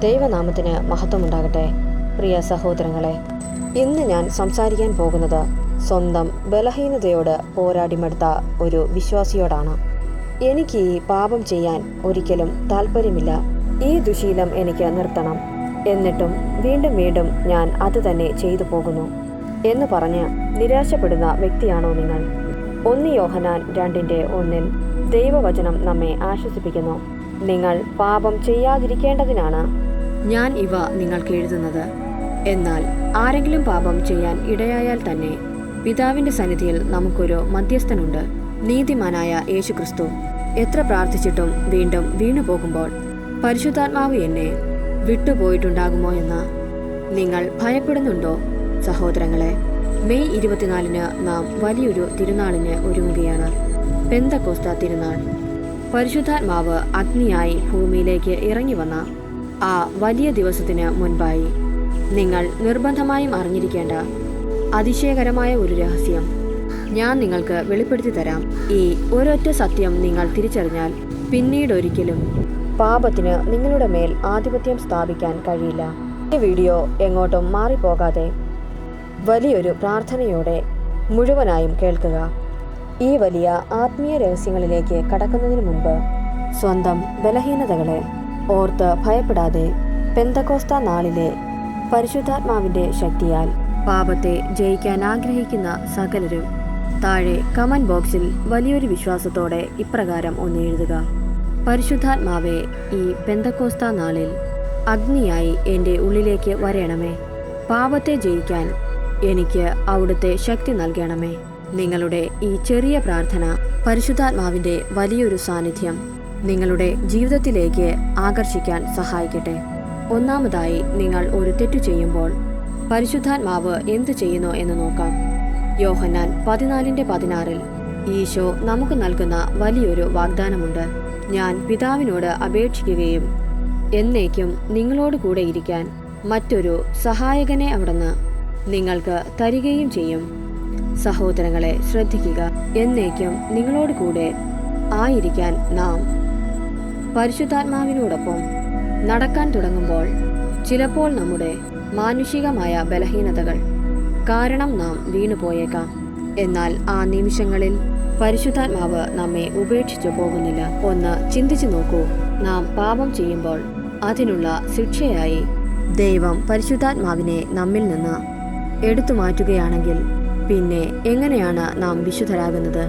ദൈവനാമത്തിന് മഹത്വമുണ്ടാകട്ടെ. പ്രിയ സഹോദരങ്ങളെ, ഇന്ന് ഞാൻ സംസാരിക്കാൻ പോകുന്നത് സ്വന്തം ബലഹീനതയോട് പോരാടിമെടുത്ത ഒരു വിശ്വാസിയോടാണ്. എനിക്ക് ഈ പാപം ചെയ്യാൻ ഒരിക്കലും താല്പര്യമില്ല, ഈ ദുശീലം എനിക്ക് നിർത്തണം, എന്നിട്ടും വീണ്ടും വീണ്ടും ഞാൻ അത് തന്നെ ചെയ്തു പോകുന്നു എന്ന് പറഞ്ഞ് നിരാശപ്പെടുന്ന വ്യക്തിയാണോ നിങ്ങൾ? 1 യോഹന്നാൻ 2:1 ദൈവവചനം നമ്മെ ആശ്വസിപ്പിക്കുന്നു. നിങ്ങൾ പാപം ചെയ്യാതിരിക്കേണ്ടതിനാണ് ഞാൻ ഇവ നിങ്ങൾക്ക് എഴുതുന്നത്. എന്നാൽ ആരെങ്കിലും പാപം ചെയ്യാൻ ഇടയായാൽ തന്നെ പിതാവിന്റെ സന്നിധിയിൽ നമുക്കൊരു മധ്യസ്ഥനുണ്ട്, നീതിമാനായ യേശുക്രിസ്തു. എത്ര പ്രാർത്ഥിച്ചിട്ടും വീണ്ടും വീണു പോകുമ്പോൾ പരിശുദ്ധാത്മാവ് എന്നെ വിട്ടുപോയിട്ടുണ്ടാകുമോ എന്ന് നിങ്ങൾ ഭയപ്പെടുന്നുണ്ടോ സഹോദരങ്ങളെ? മെയ് 24 നാം വലിയൊരു തിരുനാളിന് ഒരുങ്ങുകയാണ്, പെന്തക്കോസ്ത തിരുനാൾ. പരിശുദ്ധാത്മാവ് അഗ്നിയായി ഭൂമിയിലേക്ക് ഇറങ്ങി വന്ന ആ വലിയ ദിവസത്തിന് മുൻപായി നിങ്ങൾ നിർബന്ധമായും അറിഞ്ഞിരിക്കേണ്ട അതിശയകരമായ ഒരു രഹസ്യം ഞാൻ നിങ്ങൾക്ക് വെളിപ്പെടുത്തി തരാം. ഈ ഒരൊറ്റ സത്യം നിങ്ങൾ തിരിച്ചറിഞ്ഞാൽ പിന്നീടൊരിക്കലും പാപത്തിന് നിങ്ങളുടെ മേൽ ആധിപത്യം സ്ഥാപിക്കാൻ കഴിയില്ല. ഈ വീഡിയോ എങ്ങോട്ടും മാറിപ്പോകാതെ വലിയൊരു പ്രാർത്ഥനയോടെ മുഴുവനായും കേൾക്കുക. ഈ വലിയ ആത്മീയ രഹസ്യങ്ങളിലേക്ക് കടക്കുന്നതിന് മുൻപ് സ്വന്തം ബലഹീനതകളെ ഓർത്ത് ഭയപ്പെടാതെ പെന്തക്കോസ്ത നാളിലെ പരിശുദ്ധാത്മാവിന്റെ ശക്തിയാൽ പാപത്തെ ജയിക്കാൻ ആഗ്രഹിക്കുന്ന സകലരും താഴെ കമന്റ് ബോക്സിൽ വലിയൊരു വിശ്വാസത്തോടെ ഇപ്രകാരം ഒന്ന് എഴുതുക: പരിശുദ്ധാത്മാവെ, ഈ പെന്തക്കോസ്ത നാളിൽ അഗ്നിയായി എൻ്റെ ഉള്ളിലേക്ക് വരയണമേ. പാപത്തെ ജയിക്കാൻ എനിക്ക് അവിടുത്തെ ശക്തി നൽകണമേ. നിങ്ങളുടെ ഈ ചെറിയ പ്രാർത്ഥന പരിശുദ്ധാത്മാവിന്റെ വലിയൊരു സാന്നിധ്യം നിങ്ങളുടെ ജീവിതത്തിലേക്ക് ആകർഷിക്കാൻ സഹായിക്കട്ടെ. ഒന്നാമതായി, നിങ്ങൾ ഒരു തെറ്റു ചെയ്യുമ്പോൾ പരിശുദ്ധാത്മാവ് എന്ത് ചെയ്യുന്നു എന്ന് നോക്കാം. യോഹന്നാൻ 14:16 ഈശോ നമുക്ക് നൽകുന്ന വലിയൊരു വാഗ്ദാനമുണ്ട്. ഞാൻ പിതാവിനോട് അപേക്ഷിക്കുകയും എന്നേക്കും നിങ്ങളോട് കൂടെ ഇരിക്കാൻ മറ്റൊരു സഹായകനെ അവിടുന്ന് നിങ്ങൾക്ക് തരികയും ചെയ്യും. സഹോദരങ്ങളെ ശ്രദ്ധിക്കുക, എന്നേക്കും നിങ്ങളോട് കൂടെ ആയിരിക്കാൻ നാം പരിശുദ്ധാത്മാവിനോടൊപ്പം നടക്കാൻ തുടങ്ങുമ്പോൾ ചിലപ്പോൾ നമ്മുടെ മാനുഷികമായ ബലഹീനതകൾ കാരണം നാം വീണുപോയേക്കാം. എന്നാൽ ആ നിമിഷങ്ങളിൽ പരിശുദ്ധാത്മാവ് നമ്മെ ഉപേക്ഷിച്ചു പോകുന്നില്ല. ഒന്ന് ചിന്തിച്ചു നോക്കൂ, നാം പാപം ചെയ്യുമ്പോൾ അതിനുള്ള ശിക്ഷയായി ദൈവം പരിശുദ്ധാത്മാവിനെ നമ്മിൽ നിന്ന് എടുത്തു മാറ്റുകയാണെങ്കിൽ പിന്നെ എങ്ങനെയാണ് നാം വിശുദ്ധരാകുന്നത്?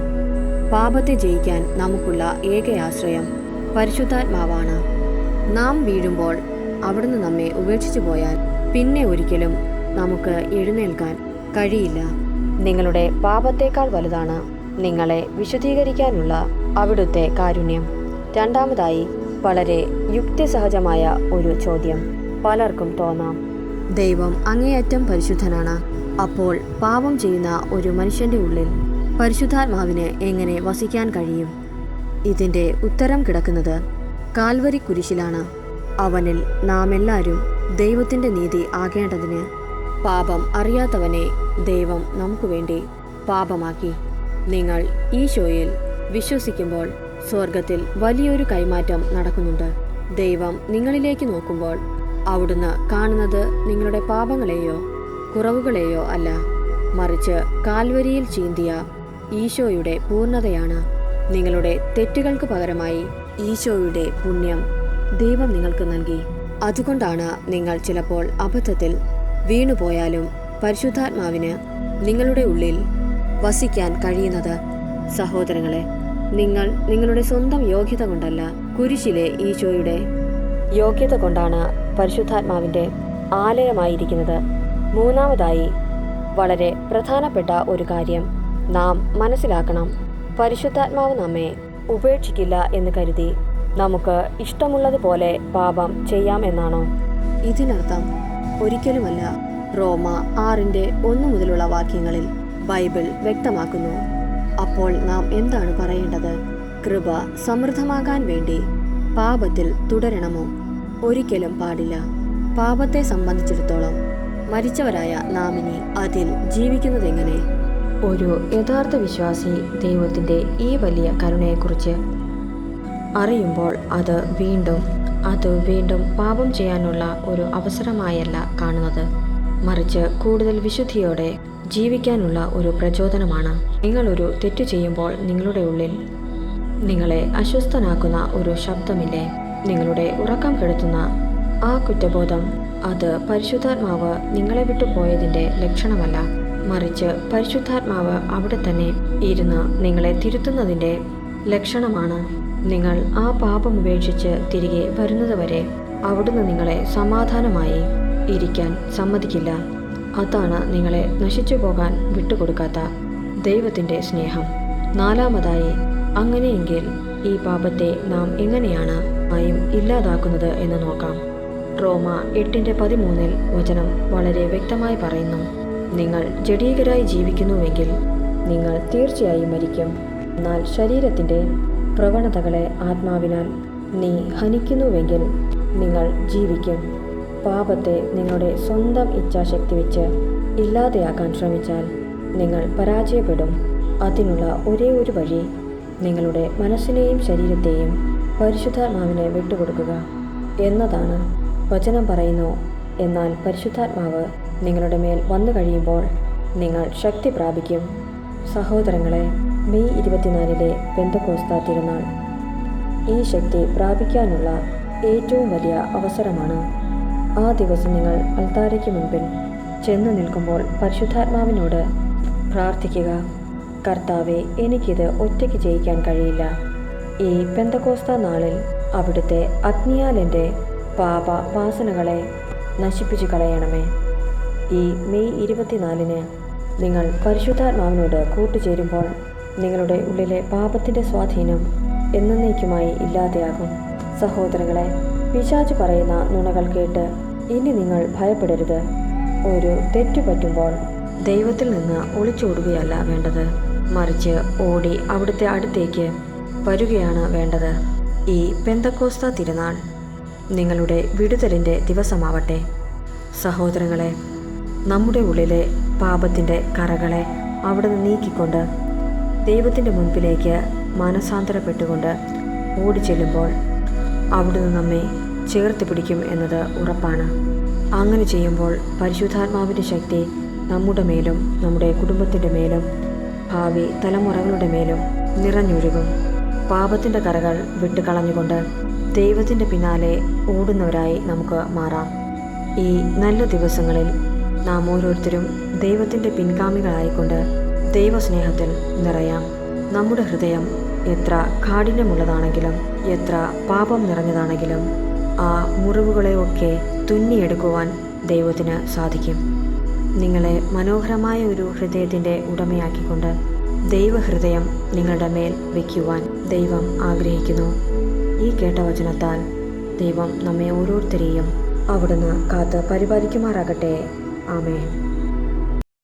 പാപത്തെ ജയിക്കാൻ നമുക്കുള്ള ഏക ആശ്രയം പരിശുദ്ധാത്മാവാണ്. നാം വീഴുമ്പോൾ അവിടുന്ന് നമ്മെ ഉപേക്ഷിച്ചു പോയാൽ പിന്നെ ഒരിക്കലും നമുക്ക് എഴുന്നേൽക്കാൻ കഴിയില്ല. നിങ്ങളുടെ പാപത്തേക്കാൾ വലുതാണ് നിങ്ങളെ വിശുദ്ധീകരിക്കാനുള്ള അവിടുത്തെ കാരുണ്യം. രണ്ടാമതായി, വളരെ യുക്തിസഹജമായ ഒരു ചോദ്യം പലർക്കും തോന്നാം: ദൈവം അങ്ങേയറ്റം പരിശുദ്ധനാണ്, അപ്പോൾ പാപം ചെയ്യുന്ന ഒരു മനുഷ്യന്റെ ഉള്ളിൽ പരിശുദ്ധാത്മാവിന് എങ്ങനെ വസിക്കാൻ കഴിയും? ഇതിന്റെ ഉത്തരം കിടക്കുന്നത് കാൽവരി കുരിശിലാണ്. അവനിൽ നാം എല്ലാവരും ദൈവത്തിന്റെ നീതി ആകേണ്ടതിന് പാപം അറിയാത്തവനെ ദൈവം നമുക്ക് വേണ്ടി പാപമാക്കി. നിങ്ങൾ ഈശോയിൽ വിശ്വസിക്കുമ്പോൾ സ്വർഗത്തിൽ വലിയൊരു കൈമാറ്റം നടക്കുന്നുണ്ട്. ദൈവം നിങ്ങളിലേക്ക് നോക്കുമ്പോൾ അവിടുന്ന് കാണുന്നത് നിങ്ങളുടെ പാപങ്ങളെയോ കുറവുകളെയോ അല്ല, മറിച്ച് കാൽവരിയിൽ ചീന്തിയ ഈശോയുടെ പൂർണ്ണതയാണ്. നിങ്ങളുടെ തെറ്റുകൾക്ക് പകരമായി ഈശോയുടെ പുണ്യം ദൈവം നിങ്ങൾക്ക് നൽകി. അതുകൊണ്ടാണ് നിങ്ങൾ ചിലപ്പോൾ അബദ്ധത്തിൽ വീണുപോയാലും പരിശുദ്ധാത്മാവിന് നിങ്ങളുടെ ഉള്ളിൽ വസിക്കാൻ കഴിയുന്നത്. സഹോദരങ്ങളെ, നിങ്ങൾ നിങ്ങളുടെ സ്വന്തം യോഗ്യത കൊണ്ടല്ല, കുരിശിലെ ഈശോയുടെ യോഗ്യത കൊണ്ടാണ് പരിശുദ്ധാത്മാവിന്റെ ആലയമായിരിക്കുന്നത്. മൂന്നാമതായി, വളരെ പ്രധാനപ്പെട്ട ഒരു കാര്യം നാം മനസ്സിലാക്കണം: പരിശുദ്ധാത്മാവ് നമ്മെ ഉപേക്ഷിക്കില്ല എന്ന് കരുതി നമുക്ക് ഇഷ്ടമുള്ളതുപോലെ പാപം ചെയ്യാം എന്നാണോ? ഇതിനർത്ഥം ഒരിക്കലുമല്ല. റോമ 6:1 മുതലുള്ള വാക്യങ്ങളിൽ ബൈബിൾ വ്യക്തമാക്കുന്നു. അപ്പോൾ നാം എന്താണ് പറയേണ്ടത്? കൃപ സമൃദ്ധമാകാൻ വേണ്ടി പാപത്തിൽ തുടരണമോ? ഒരിക്കലും പാടില്ല. പാപത്തെ സംബന്ധിച്ചിടത്തോളം മരിച്ചവരായ നാം ഇനി അതിൽ ജീവിക്കുന്നതെങ്ങനെ? ഒരു യഥാർത്ഥ വിശ്വാസി ദൈവത്തിൻ്റെ ഈ വലിയ കരുണയെക്കുറിച്ച് അറിയുമ്പോൾ അത് വീണ്ടും അത് വീണ്ടും പാപം ചെയ്യാനുള്ള ഒരു അവസരമായല്ല കാണുന്നത്, മറിച്ച് കൂടുതൽ വിശുദ്ധിയോടെ ജീവിക്കാനുള്ള ഒരു പ്രചോദനമാണ്. നിങ്ങളൊരു തെറ്റ് ചെയ്യുമ്പോൾ നിങ്ങളുടെ ഉള്ളിൽ നിങ്ങളെ അസ്വസ്ഥനാക്കുന്ന ഒരു ശബ്ദമില്ലേ? നിങ്ങളുടെ ഉറക്കം കെടുത്തുന്ന ആ കുറ്റബോധം, അത് പരിശുദ്ധാത്മാവ് നിങ്ങളെ വിട്ടു പോയതിൻ്റെ ലക്ഷണമല്ല, മറിച്ച് പരിശുദ്ധാത്മാവ് അവിടെ തന്നെ ഇരുന്ന് നിങ്ങളെ തിരുത്തുന്നതിൻ്റെ ലക്ഷണമാണ്. നിങ്ങൾ ആ പാപം ഉപേക്ഷിച്ച് തിരികെ വരുന്നതുവരെ അവിടുന്ന് നിങ്ങളെ സമാധാനമായി ഇരിക്കാൻ സമ്മതിക്കില്ല. അതാണ് നിങ്ങളെ നശിച്ചു പോകാൻ വിട്ടുകൊടുക്കാത്ത ദൈവത്തിൻ്റെ സ്നേഹം. നാലാമതായി, അങ്ങനെയെങ്കിൽ ഈ പാപത്തെ നാം എങ്ങനെയാണ് ഇല്ലാതാക്കുന്നത് എന്ന് നോക്കാം. റോമ 8:13 വചനം വളരെ വ്യക്തമായി പറയുന്നു, നിങ്ങൾ ജഡീകരായി ജീവിക്കുന്നുവെങ്കിൽ നിങ്ങൾ തീർച്ചയായും മരിക്കും. എന്നാൽ ശരീരത്തിൻ്റെ പ്രവണതകളെ ആത്മാവിനാൽ നീ ഹനിക്കുന്നുവെങ്കിൽ നിങ്ങൾ ജീവിക്കും. പാപത്തെ നിങ്ങളുടെ സ്വന്തം ഇച്ഛാശക്തി വെച്ച് ഇല്ലാതെയാക്കാൻ ശ്രമിച്ചാൽ നിങ്ങൾ പരാജയപ്പെടും. അതിനുള്ള ഒരേ ഒരു വഴി നിങ്ങളുടെ മനസ്സിനെയും ശരീരത്തെയും പരിശുദ്ധാത്മാവിനെ വിട്ടുകൊടുക്കുക എന്നതാണ്. വചനം പറയുന്നു, എന്നാൽ പരിശുദ്ധാത്മാവ് നിങ്ങളുടെ മേൽ വന്നു കഴിയുമ്പോൾ നിങ്ങൾ ശക്തി പ്രാപിക്കും. സഹോദരങ്ങളെ, മെയ് 24 പെന്തക്കോസ്ത തിരുനാൾ ഈ ശക്തി പ്രാപിക്കാനുള്ള ഏറ്റവും വലിയ അവസരമാണ്. ആ ദിവസം നിങ്ങൾ അൾത്താരയ്ക്ക് മുൻപിൽ ചെന്നു നിൽക്കുമ്പോൾ പരിശുദ്ധാത്മാവിനോട് പ്രാർത്ഥിക്കുക, കർത്താവെ, എനിക്കിത് ഒറ്റയ്ക്ക് ജയിക്കാൻ കഴിയില്ല. ഈ പെന്തക്കോസ്ത നാളിൽ അവിടുത്തെ അഗ്നിയാൽ എൻ്റെ പാപ വാസനകളെ നശിപ്പിച്ചു കളയണമേ. ഈ മെയ് 24 നിങ്ങൾ പരിശുദ്ധാത്മാവിനോട് കൂട്ടുചേരുമ്പോൾ നിങ്ങളുടെ ഉള്ളിലെ പാപത്തിൻ്റെ സ്വാധീനം എന്നേക്കുമായി ഇല്ലാതെയാകും. സഹോദരങ്ങളെ, പിശാച് പറയുന്ന നുണകൾ കേട്ട് ഇനി നിങ്ങൾ ഭയപ്പെടരുത്. ഒരു തെറ്റു പറ്റുമ്പോൾ ദൈവത്തിൽ നിന്ന് ഒളിച്ചോടുകയല്ല വേണ്ടത്, മറിച്ച് ഓടി അവിടുത്തെ അടുത്തേക്ക് വരികയാണ് വേണ്ടത്. ഈ പെന്തക്കോസ്ത തിരുനാൾ നിങ്ങളുടെ വിടുതലിൻ്റെ ദിവസമാവട്ടെ. സഹോദരങ്ങളെ, നമ്മുടെ ഉള്ളിലെ പാപത്തിൻ്റെ കറകളെ അവിടുന്ന് നീക്കിക്കൊണ്ട് ദൈവത്തിൻ്റെ മുൻപിലേക്ക് മാനസാന്തരപ്പെട്ടുകൊണ്ട് ഓടിച്ചെല്ലുമ്പോൾ അവിടുന്ന് നമ്മെ ചേർത്ത് പിടിക്കും എന്നത് ഉറപ്പാണ്. അങ്ങനെ ചെയ്യുമ്പോൾ പരിശുദ്ധാത്മാവിൻ്റെ ശക്തി നമ്മുടെ മേലും നമ്മുടെ കുടുംബത്തിൻ്റെ മേലും ഭാവി തലമുറകളുടെ മേലും നിറഞ്ഞൊഴുകും. പാപത്തിൻ്റെ കറകൾ വിട്ടുകളഞ്ഞുകൊണ്ട് ദൈവത്തിൻ്റെ പിന്നാലെ ഓടുന്നവരായി നമുക്ക് മാറാം. ഈ നല്ല ദിവസങ്ങളിൽ നാം ഓരോരുത്തരും ദൈവത്തിൻ്റെ പിൻഗാമികളായിക്കൊണ്ട് ദൈവസ്നേഹത്തിൽ നിറയാം. നമ്മുടെ ഹൃദയം എത്ര കാഠിന്യമുള്ളതാണെങ്കിലും എത്ര പാപം നിറഞ്ഞതാണെങ്കിലും ആ മുറിവുകളെയൊക്കെ തുന്നിയെടുക്കുവാൻ ദൈവത്തിന് സാധിക്കും. നിങ്ങളെ മനോഹരമായ ഒരു ഹൃദയത്തിൻ്റെ ഉടമയാക്കിക്കൊണ്ട് ദൈവഹൃദയം നിങ്ങളുടെ മേൽ വയ്ക്കുവാൻ ദൈവം ആഗ്രഹിക്കുന്നു. ഈ കേട്ട വചനത്താൽ ദൈവം നമ്മെ ഓരോരുത്തരെയും അവിടുന്ന് കാത്ത് പരിപാലിക്കുമാറാകട്ടെ. ആമേൻ.